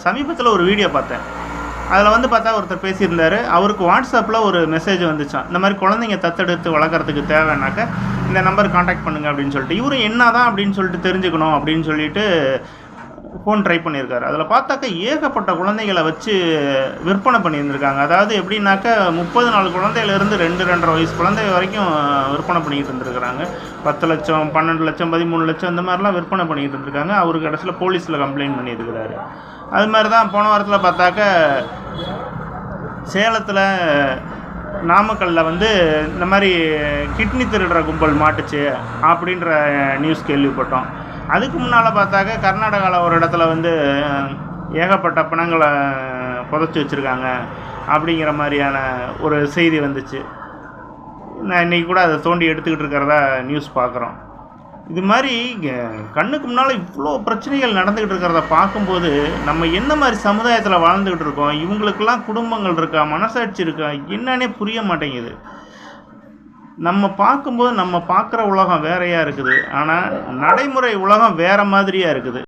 சமீபத்தில் ஒரு வீடியோ பார்த்தேன். அதில் வந்து பார்த்தா ஒருத்தர் பேசியிருந்தார். அவருக்கு வாட்ஸ்அப்பில் ஒரு மெசேஜ் வந்துச்சான், இந்த மாதிரி குழந்தைங்க தத்தெடுத்து வளர்க்குறதுக்கு தேவைன்னாக்க இந்த நம்பருக்கு காண்டாக்ட் பண்ணுங்கள் அப்படின்னு சொல்லிட்டு. இவரும் என்ன தான் அப்படின்னு சொல்லிட்டு தெரிஞ்சுக்கணும் அப்படின்னு சொல்லிட்டு ஃபோன் ட்ரை பண்ணியிருக்காரு. அதில் பார்த்தாக்கா ஏகப்பட்ட குழந்தைகளை வச்சு விற்பனை பண்ணியிருந்திருக்காங்க. அதாவது எப்படின்னாக்கா 34 குழந்தையிலேருந்து 2-2.5 வயசு குழந்தை வரைக்கும் விற்பனை பண்ணிக்கிட்டு இருந்திருக்கிறாங்க. 10 லட்சம், 12 லட்சம், 13 லட்சம் இந்த மாதிரிலாம் விற்பனை பண்ணிக்கிட்டு இருந்திருக்காங்க. அவருக்கு கடைசியில் போலீஸில் கம்ப்ளைண்ட் பண்ணியிருக்கிறாரு. அது மாதிரி தான் போன வாரத்தில் பார்த்தாக்க சேலத்தில், நாமக்கல்லில் வந்து இந்த மாதிரி கிட்னி திருடுற கும்பல் மாட்டுச்சு அப்படின்ற நியூஸ் கேள்விப்பட்டோம். அதுக்கு முன்னால் பார்த்தாக்க கர்நாடகாவில் ஒரு இடத்துல வந்து ஏகப்பட்ட பிணங்களை புதைச்சி வச்சுருக்காங்க அப்படிங்கிற மாதிரியான ஒரு செய்தி வந்துச்சு. நான் இன்றைக்கி கூட அதை தோண்டி எடுத்துக்கிட்டு இருக்கிறதா நியூஸ் பார்க்குறோம். இது மாதிரி கண்ணுக்கு முன்னால் இவ்வளோ பிரச்சனைகள் நடந்துக்கிட்டு இருக்கிறத பார்க்கும்போது நம்ம என்ன மாதிரி சமுதாயத்தில் வாழ்ந்துக்கிட்டு இருக்கோம், இவங்களுக்கெல்லாம் குடும்பங்கள் இருக்கா, மனசாட்சி இருக்கா, என்னன்னே புரிய மாட்டேங்குது. நம்ம பார்க்கும்போது நம்ம பார்க்குற உலகம் வேறையாக இருக்குது, ஆனால் நடைமுறை உலகம் வேறு மாதிரியாக இருக்குது.